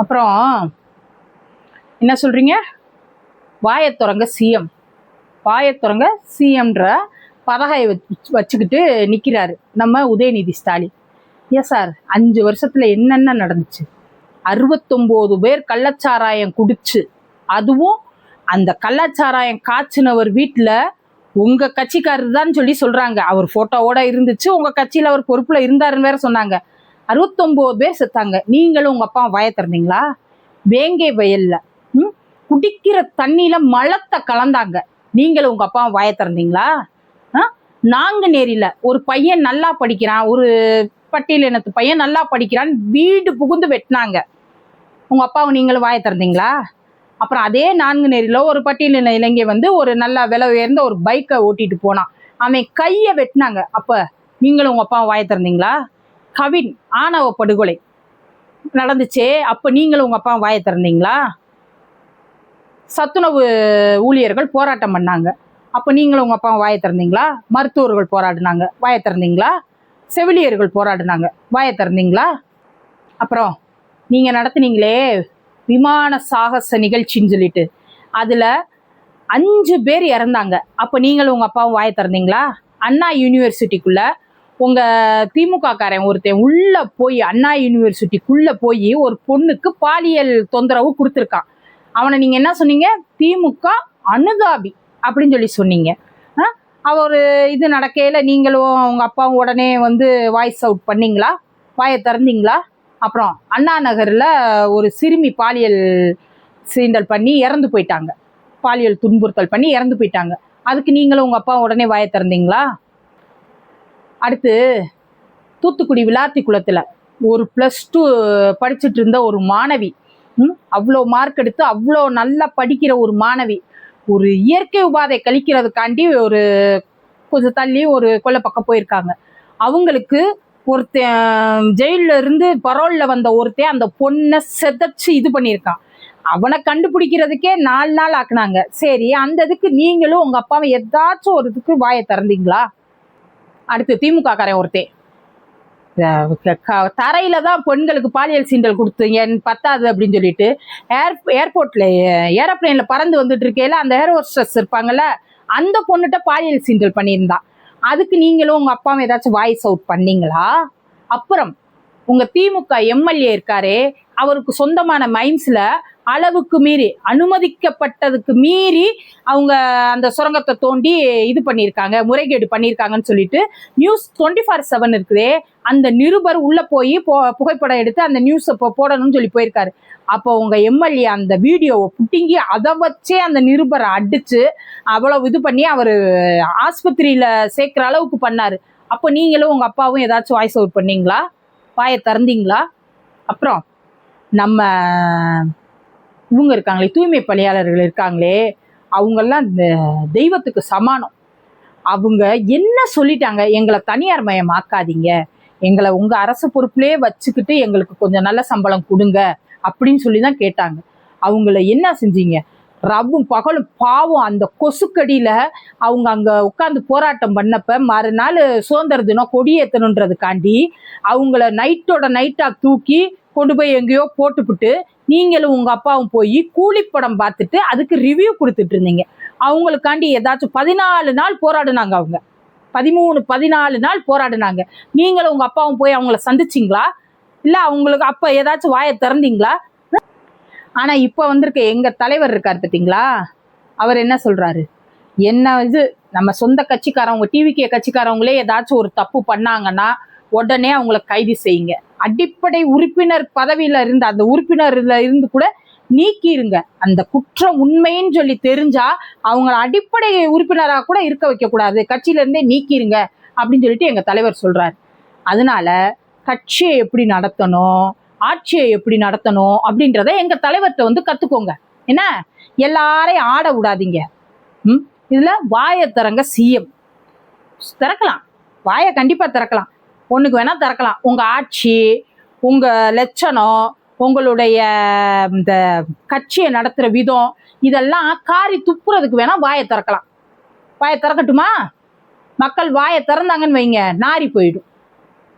அப்புறம் என்ன சொல்றீங்க? வாயத்துறங்க சிஎம், வாயத்துறங்க சிஎம்ன்ற பதகையை வச்சுக்கிட்டு நிற்கிறாரு நம்ம உதயநிதி ஸ்டாலின். ஏன் சார் 5 வருஷத்துல என்னென்ன நடந்துச்சு? 69 பேர் கள்ளச்சாராயம் குடிச்சு, அதுவும் அந்த கள்ளச்சாராயம் காய்ச்சினவர் வீட்டில் உங்க கட்சிக்காரர் தான் சொல்லி சொல்றாங்க. அவர் போட்டோவோட இருந்துச்சு, உங்க கட்சியில அவர் பொறுப்புல இருந்தாருன்னு வேற சொன்னாங்க. 69 பேர் செத்தாங்க. நீங்களும் உங்க அப்பா வாய திறந்தீங்களா? வேங்கை வயல்ல குடிக்கிற தண்ணியில மலத்தை கலந்தாங்க. நீங்களும் உங்க அப்பா வாய திறந்தீங்களா? நாங்குநேரியில ஒரு பையன் நல்லா படிக்கிறான், ஒரு பட்டியலினத்து பையன் நல்லா படிக்கிறான், வீடு புகுந்து வெட்டினாங்க. உங்க அப்பாவை நீங்களும் வாய திறந்தீங்களா? அப்புறம் அதே நாங்குநேரியில ஒரு பட்டியலின இளைஞ ஒரு நல்ல விலை உயர்ந்த ஒரு பைக்கை ஓட்டிட்டு போனான், அவன் கையை வெட்டினாங்க. அப்ப நீங்களும் உங்க அப்பா வாய திறந்தீங்களா? கவின் ஆணவ படுகொலை நடந்துச்சே, அப்ப நீங்களும் உங்க அப்பா வாய திறந்தீங்களா? சத்துணவு ஊழியர்கள் போராட்டம் பண்ணாங்க, அப்ப நீங்களும் உங்க அப்பா வாய திறந்தீங்களா? மருத்துவர்கள் போராடினாங்க, வாய திறந்தீங்களா? செவிலியர்கள் போராடினாங்க, வாய திறந்தீங்களா? அப்புறம் நீங்க நடத்துனீங்களே விமான சாகச நிகழ்ச்சின்னு சொல்லிட்டு, அதுல 5 பேர் இறந்தாங்க. அப்ப நீங்களும் உங்க அப்பாவும் வாய திறந்தீங்களா? அண்ணா யூனிவர்சிட்டிக்குள்ள உங்க திமுக காரன் ஒருத்தன் உள்ள போய் அண்ணா யூனிவர்சிட்டிக்குள்ள போய் ஒரு பொண்ணுக்கு பாலியல் தொந்தரவு கொடுத்துருக்கான். அவனை நீங்க என்ன சொன்னீங்க? திமுக அனுதாபி அப்படின்னு சொல்லி சொன்னீங்க. அவர் இது நடக்கையில நீங்களும் உங்க அப்பாவும் உடனே வாய்ஸ் அவுட் பண்ணீங்களா? வாயை திறந்தீங்களா? அப்புறம் அண்ணா நகர்ல ஒரு சிறுமி பாலியல் சீண்டல் பண்ணி இறந்து போயிட்டாங்க, பாலியல் துன்புறுத்தல் பண்ணி இறந்து போயிட்டாங்க. அதுக்கு நீங்களும் உங்க அப்பா உடனே வாயை திறந்தீங்களா? அடுத்து தூத்துக்குடி விளாத்தி குளத்துல ஒரு +2 படிச்சுட்டு இருந்த ஒரு மாணவி, அவ்வளோ மார்க் எடுத்து அவ்வளோ நல்லா படிக்கிற ஒரு மாணவி, ஒரு இயற்கை உபாதை கழிக்கிறதுக்காண்டி ஒரு கொஞ்சம் தள்ளி ஒரு கொல்லை பக்கம் போயிருக்காங்க. அவங்களுக்கு ஒருத்தன் ஜெயில இருந்து பரோல்ல வந்த ஒருத்தன் அந்த பொண்ணை செதச்சு இது பண்ணியிருக்கான். அவனை கண்டுபிடிக்கிறதுக்கே 4 நாள் ஆக்குனாங்க. சரி, அந்த இதுக்கு நீங்களும் உங்க அப்பாவை ஏதாச்சும் ஒரு இதுக்கு வாயை திறந்தீங்களா? அடுத்து திமுக காரன் ஒருத்தன் தரையில தான் பெண்களுக்கு பாலியல் சீண்டல் கொடுத்தீங்க பத்தாது அப்படின்னு சொல்லிட்டு ஏர்போர்ட்ல ஏரோப்ளைன்ல பறந்து வந்துட்டு இருக்கையில அந்த ஏர் ஹோஸ்டஸ் இருப்பாங்கல்ல, அந்த பொண்ணுகிட்ட பாலியல் சீண்டல் பண்ணியிருந்தா. அதுக்கு நீங்களும் உங்க அப்பாவும் ஏதாச்சும் வாய்ஸ் அவுட் பண்ணீங்களா? அப்புறம் உங்க திமுக எம்எல்ஏ இருக்காரே, அவருக்கு சொந்தமான மைன்ஸ்ல அளவுக்கு மீறி அனுமதிக்கப்பட்டதுக்கு மீறி அவங்க அந்த சுரங்கத்தை தோண்டி இது பண்ணியிருக்காங்க, முறைகேடு பண்ணியிருக்காங்கன்னு சொல்லிட்டு நியூஸ் 24/7 இருக்குதே, அந்த நிருபர் உள்ள போய் புகைப்படம் எடுத்து அந்த நியூஸ் போடணும்னு சொல்லி போயிருக்காரு. அப்போ உங்க எம்எல்ஏ அந்த வீடியோவை புட்டிங்கி அதை வச்சே அந்த நிருபரை அடிச்சு அவ்வளவு இது பண்ணி அவர் ஆஸ்பத்திரியில சேர்க்கிற அளவுக்கு பண்ணாரு. அப்போ நீங்களும் உங்க அப்பாவும் ஏதாச்சும் வாய்ஸ் அவுட் பண்ணீங்களா? வாயை திறந்தீங்களா? அப்புறம் நம்ம இவங்க இருக்காங்களே, தூய்மை பணியாளர்கள் இருக்காங்களே, அவங்கெல்லாம் தெய்வத்துக்கு சமானம். அவங்க என்ன சொல்லிட்டாங்க? எங்களை தனியார் மயம் ஆக்காதீங்க, எங்களை உங்க அரசு பொறுப்புலேயே வச்சுக்கிட்டு எங்களுக்கு கொஞ்சம் நல்ல சம்பளம் கொடுங்க அப்படின்னு சொல்லி தான் கேட்டாங்க. அவங்கள என்ன செஞ்சீங்க? ரவும் பகலும் பாவம் அந்த கொசுக்கடியில அவங்க அங்க உட்காந்து போராட்டம் பண்ணப்ப மறுநாள் சுதந்திர தினம் கொடியேற்றணுன்றதுக்காண்டி அவங்கள நைட்டோட நைட்டா தூக்கி கொண்டு போய் எங்கேயோ போட்டுவிட்டு நீங்களும் உங்க அப்பாவும் போய் கூலிப்படம் பார்த்துட்டு அதுக்கு ரிவ்யூ கொடுத்துட்டு இருந்தீங்க. அவங்களுக்காண்டி ஏதாச்சும் 14 நாள் போராடினாங்க, அவங்க 13-14 நாள் போராடினாங்க. நீங்களும் உங்க அப்பாவும் போய் அவங்கள சந்திச்சிங்களா? இல்ல அவங்களுக்கு அப்ப ஏதாச்சும் வாயை திறந்தீங்களா? ஆனா இப்ப வந்திருக்க எங்க தலைவர் இருக்காரு பார்த்தீங்களா, அவர் என்ன சொல்றாரு? என்ன இது நம்ம சொந்த கட்சிக்காரவங்க டிவிகே கட்சிக்காரவங்களே ஏதாச்சும் ஒரு தப்பு பண்ணாங்கன்னா உடனே அவங்கள கைது செய்யுங்க, அடிப்படை உறுப்பினர் பதவியில இருந்து அந்த உறுப்பினர்ல இருந்து கூட நீக்கிருங்க, அந்த குற்றம் உண்மைன்னு சொல்லி தெரிஞ்சா அவங்கள அடிப்படை உறுப்பினராக கூட இருக்க வைக்க கூடாது, கட்சியில இருந்தே நீக்கிருங்க அப்படின்னு சொல்லிட்டு எங்க தலைவர் சொல்றாரு. அதனால கட்சியை எப்படி நடத்தணும், ஆட்சியை எப்படி நடத்தணும் அப்படின்றத எங்க தலைவர்கிட்ட கத்துக்கோங்க. என்ன எல்லாரையும் ஆட விடாதீங்க. இதுல வாயை திறங்க சிஎம். திறக்கலாம், வாயை கண்டிப்பா திறக்கலாம், ஒண்ணுக்கு வேணா திறக்கலாம். உங்க ஆட்சி, உங்க லட்சணம், உங்களுடைய இந்த கட்சியை நடத்துற விதம் இதெல்லாம் காரி துப்புறதுக்கு வேணா வாயை திறக்கலாம். வாயை திறக்கட்டுமா? மக்கள் வாயை திறந்தாங்கன்னு வைங்க, நாரி போயிடும்.